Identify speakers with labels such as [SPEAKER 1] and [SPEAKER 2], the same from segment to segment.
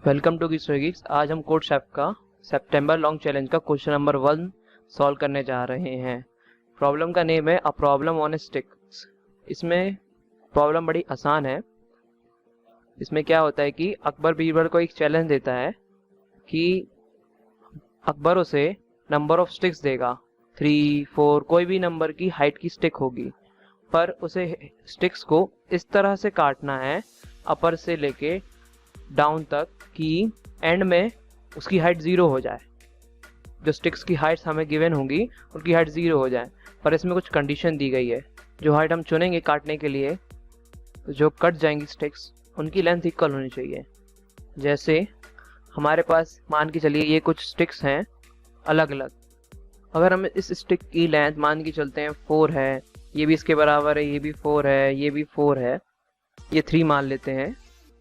[SPEAKER 1] Welcome to geeks. आज हम code chef का सितंबर लॉन्ग चैलेंज का क्वेश्चन नंबर 1 सॉल्व करने जा रहे हैं। प्रॉब्लम का नेम है a problem on A sticks. इसमें प्रॉब्लम बड़ी आसान है। इसमें क्या होता है कि अकबर बीरबल को एक चैलेंज देता है कि अकबर उसे नंबर ऑफ स्टिक्स देगा, 3, 4 कोई भी नंबर की हाइट की स्टिक होगी, पर उसे स्टिक्स को इस तरह से काटना है अपर से लेके डाउन तक कि एंड में उसकी हाइट 0 हो जाए। जो स्टिक्स की हाइट्स हमें गिवन होंगी उनकी हाइट 0 हो जाए, पर इसमें कुछ कंडीशन दी गई है। जो हाइट हम चुनेंगे काटने के लिए, जो कट जाएंगी स्टिक्स, उनकी लेंथ इक्वल होनी चाहिए। जैसे हमारे पास मान के चलिए ये कुछ स्टिक्स हैं अलग अलग। अगर हम इस स्टिक की लेंथ मान के चलते हैं 4 है, ये भी इसके बराबर है, ये भी 4 है, ये भी 4 है, ये 3 मान लेते हैं,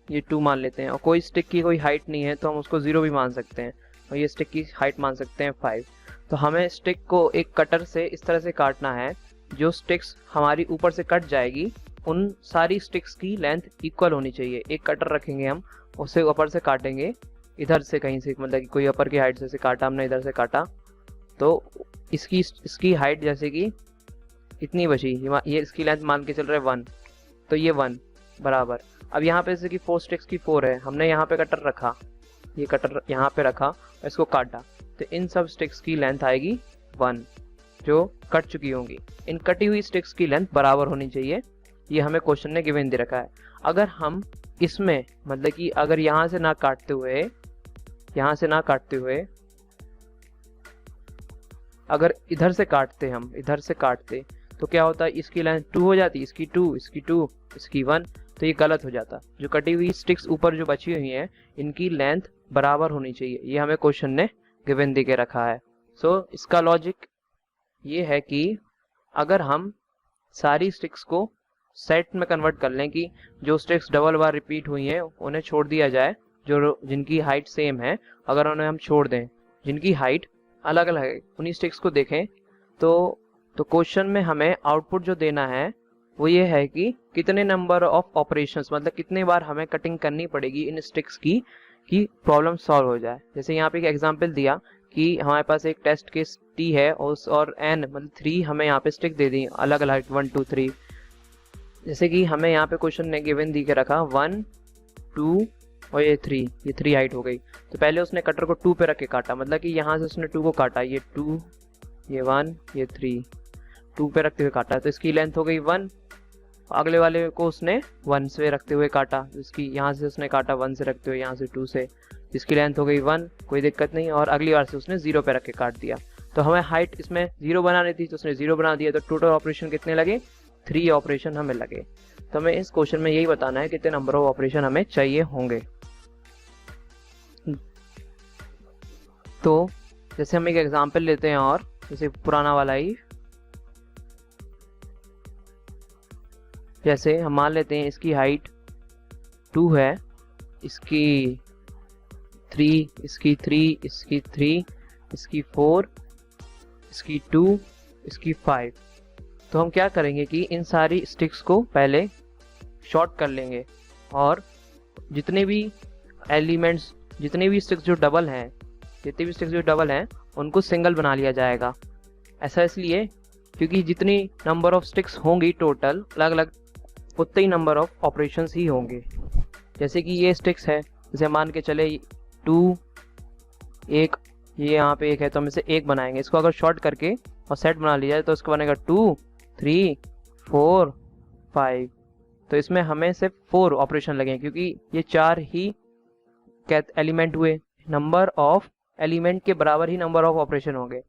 [SPEAKER 1] ये 2 मान लेते हैं, और कोई स्टिक की कोई हाइट नहीं है तो हम उसको 0 भी मान सकते हैं, और ये स्टिक की हाइट मान सकते हैं 5। तो हमें स्टिक को एक कटर से इस तरह से काटना है जो स्टिक्स हमारी ऊपर से कट जाएगी उन सारी स्टिक्स की लेंथ इक्वल होनी चाहिए। एक कटर रखेंगे हम, उससे ऊपर से काटेंगे, इधर से कहीं से, मतलब कि कोई ऊपर की हाइट से काटा हमने, इधर से काटा तो इसकी हाइट जैसे कि इतनी बची, ये इसकी लेंथ मान के चल रहा है 1, तो ये 1 बराबर। अब यहाँ पे जैसे कि 4 स्टिक्स की 4 है, हमने यहाँ पे कटर रखा, ये कटर यहाँ पे रखा और इसको काटा, तो इन सब स्टिक्स की लेंथ आएगी 1 जो कट चुकी होंगी। इन कटी हुई स्टिक्स की लेंथ बराबर होनी चाहिए। ये हमें क्वेश्चन ने गिवन दे रखा है। अगर हम इसमें मतलब कि अगर यहाँ से ना काटते हुए अगर इधर से काटते, हम इधर से काटते तो क्या होता है, इसकी लेंथ 2 हो जाती, इसकी 2, इसकी 2, इसकी 1, तो ये गलत हो जाता। जो कटी हुई स्टिक्स ऊपर जो बची हुई हैं इनकी लेंथ बराबर होनी चाहिए। ये हमें क्वेश्चन ने गिवन दे के रखा है। इसका लॉजिक ये है कि अगर हम सारी स्टिक्स को सेट में कन्वर्ट कर लें कि जो स्टिक्स डबल बार रिपीट हुई हैं उन्हें छोड़ दिया जाए, जो जिनकी हाइट सेम है अगर उन्हें हम छोड़ दें, जिनकी हाइट अलग अलग है उन्हीं स्टिक्स को देखें, तो क्वेश्चन में हमें आउटपुट जो देना है वो ये है कि कितने नंबर ऑफ ऑपरेशंस, मतलब कितने बार हमें कटिंग करनी पड़ेगी इन स्टिक्स की कि प्रॉब्लम सॉल्व हो जाए। जैसे यहाँ पे एक एग्जांपल दिया कि हमारे पास एक टेस्ट केस टी है और एन मतलब 3 हमें यहाँ पे स्टिक दे दी अलग अलग 1, 2, 3। जैसे कि हमें यहाँ पे क्वेश्चन ने गिवन दी के रखा 1, 2 और ये 3, ये 3 हाइट हो गई। तो पहले उसने कटर को 2 पे रख के काटा, मतलब कि यहाँ से उसने 2 को काटा, ये 2, ये 1, ये 3, 2 पे रखते हुए काटा, तो इसकी लेंथ हो गई 1। अगले वाले को उसने 1 से रखते हुए काटा, इसकी यहाँ से उसने काटा 1 से रखते हुए, यहाँ से 2 से, इसकी लेंथ हो गई 1, कोई दिक्कत नहीं। और अगली बार से उसने 0 पे रख के काट दिया। तो हमें हाइट इसमें 0 बनानी थी तो उसने 0 बना दिया, तो टोटल ऑपरेशन कितने लगे, 3 ऑपरेशन हमें लगे। तो हमें इस क्वेश्चन में यही बताना है कितने नंबर ऑफ ऑपरेशन हमें चाहिए होंगे। तो जैसे हम एक एग्जाम्पल लेते हैं, और जैसे पुराना वाला ही, जैसे हम मान लेते हैं इसकी हाइट 2 है, इसकी 3, इसकी 3, इसकी 3, इसकी 4, इसकी 2, इसकी 5। तो हम क्या करेंगे कि इन सारी स्टिक्स को पहले शॉर्ट कर लेंगे, और जितने भी एलिमेंट्स, जितने भी स्टिक्स जो डबल हैं उनको सिंगल बना लिया जाएगा। ऐसा इसलिए क्योंकि जितनी नंबर ऑफ स्टिक्स होंगी टोटल अलग अलग, उतने ही नंबर ऑफ ऑपरेशंस ही होंगे। जैसे कि ये स्टिक्स है, जैसे मान के चले 2, एक ये यहाँ पे एक है, तो हम इसे 1 बनाएंगे। इसको अगर शॉर्ट करके और सेट बना लिया जाए तो इसको बनेगा 2, 3, 4, 5। तो इसमें हमें सिर्फ 4 ऑपरेशन लगे क्योंकि ये 4 ही एलिमेंट हुए, नंबर ऑफ एलिमेंट के बराबर ही नंबर ऑफ ऑपरेशन होंगे।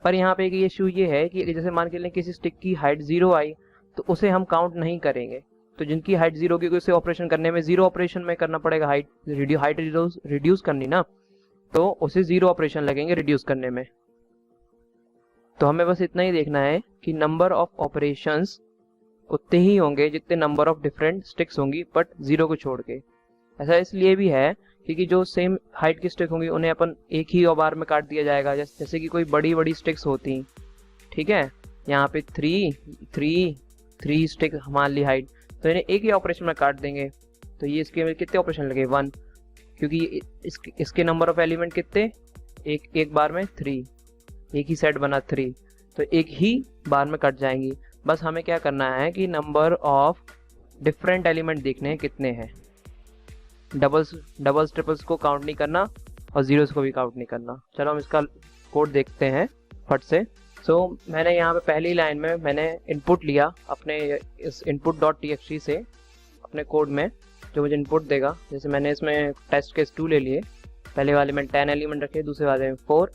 [SPEAKER 1] पर यहाँ पे एक इशू ये है कि जैसे मान के लें किसी स्टिक की हाइट 0 आई तो उसे हम काउंट नहीं करेंगे। तो जिनकी हाइट 0 की, उसे ऑपरेशन करने में 0 ऑपरेशन में करना पड़ेगा, हाइट रिड्यूस करनी ना, तो उसे 0 ऑपरेशन लगेंगे रिड्यूस करने में। तो हमें बस इतना ही देखना है कि नंबर ऑफ ऑपरेशंस उतने ही होंगे जितने नंबर ऑफ डिफरेंट स्टिक्स होंगी, बट 0 को छोड़ के। ऐसा इसलिए भी है क्योंकि जो सेम हाइट की स्टिक होंगी उन्हें अपन एक ही बार में काट दिया जाएगा। जैसे कि कोई बड़ी बड़ी स्टिक्स होती, ठीक है, यहाँ पे 3 स्टिक मान ली हाइट, तो इन्हें एक ही ऑपरेशन में काट देंगे। तो ये इसके कितने ऑपरेशन लगे, 1। क्योंकि इसके नंबर ऑफ एलिमेंट कितने, एक बार में 3, एक ही सेट बना 3, तो एक ही बार में कट जाएंगी। बस हमें क्या करना है कि नंबर ऑफ डिफरेंट एलिमेंट देखने हैं कितने हैं, डबल्स ट्रिपल्स को काउंट नहीं करना और जीरोस को भी काउंट नहीं करना। चलो हम इसका कोड देखते हैं फट से। सो मैंने यहाँ पे पहली लाइन में मैंने इनपुट लिया अपने इस input.txt से अपने कोड में, जो मुझे इनपुट देगा। जैसे मैंने इसमें टेस्ट केस 2 ले लिए, पहले वाले में 10 एलिमेंट रखे, दूसरे वाले में 4,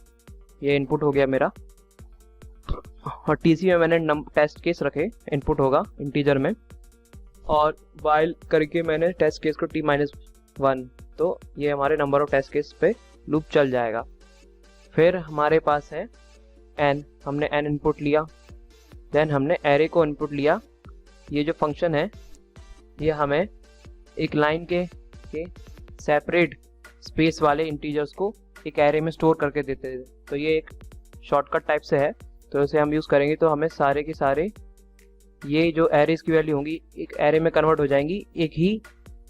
[SPEAKER 1] ये इनपुट हो गया मेरा। और टीसी में मैंने टेस्ट केस रखे, इनपुट होगा इंटीजर में, और वाइल करके मैंने टेस्ट केस को t-1, तो ये हमारे नंबर ऑफ टेस्ट केस पे लूप चल जाएगा। फिर हमारे पास है n, हमने n इनपुट लिया, देन हमने एरे को इनपुट लिया। ये जो फंक्शन है ये हमें एक लाइन के सेपरेट स्पेस वाले इंटीजर्स को एक एरे में स्टोर करके देते हैं, तो ये एक शॉर्टकट टाइप से है, तो इसे हम यूज़ करेंगे तो हमें सारे के सारे ये जो एरेज की वैल्यू होंगी एक एरे में कन्वर्ट हो जाएंगी एक ही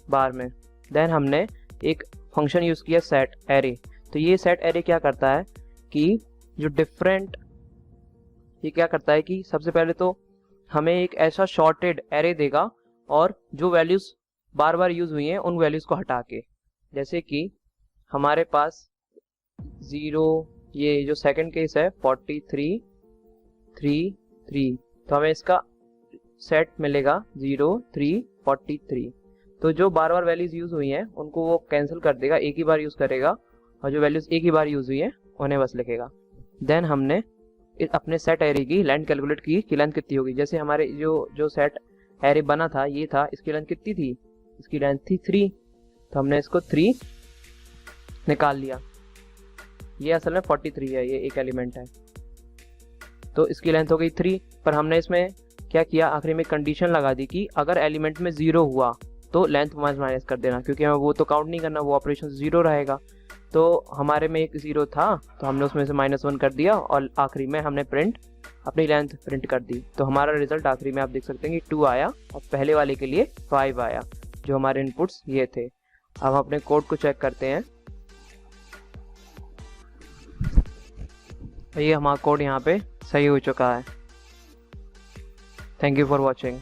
[SPEAKER 1] बार में। देन हमने एक फंक्शन यूज़ किया सेट एरे, तो ये सेट एरे क्या करता है कि जो डिफरेंट, ये क्या करता है कि सबसे पहले तो हमें एक ऐसा शॉर्टेड एरे देगा और जो वैल्यूज़ बार बार यूज़ हुई हैं उन वैल्यूज़ को हटा के, जैसे कि हमारे पास 0, ये जो सेकंड केस है 43, 3, 3, तो हमें इसका सेट मिलेगा 0, 3, 43। तो जो बार बार वैल्यूज़ यूज़ हुई हैं उनको वो कैंसिल कर देगा, एक ही बार यूज़ करेगा, और जो वैल्यूज़ एक ही बार यूज़ हुई हैं उन्हें बस लिखेगा। देन हमने अपने सेट एरे की लेंथ कैलकुलेट की कि लेंथ कितनी होगी। जैसे हमारे जो सेट एरे बना था ये था, इसकी लेंथ कितनी थी, इसकी लेंथ थी 3, तो हमने इसको 3 निकाल लिया। ये असल में 43 है, ये एक एलिमेंट है, तो इसकी लेंथ हो गई 3। पर हमने इसमें क्या किया, आखिरी में कंडीशन लगा दी कि अगर एलिमेंट में 0 हुआ तो लेंथ माइनस कर देना, क्योंकि हमें वो तो काउंट नहीं करना, वो ऑपरेशन 0 रहेगा। तो हमारे में एक 0 था तो हमने उसमें से -1 कर दिया और आखिरी में हमने अपनी लेंथ प्रिंट कर दी। तो हमारा रिजल्ट आखिरी में आप देख सकते हैं कि 2 आया और पहले वाले के लिए 5 आया, जो हमारे इनपुट्स ये थे। अब हम अपने कोड को चेक करते हैं, ये हमारा कोड यहाँ पे सही हो चुका है। Thank you for watching.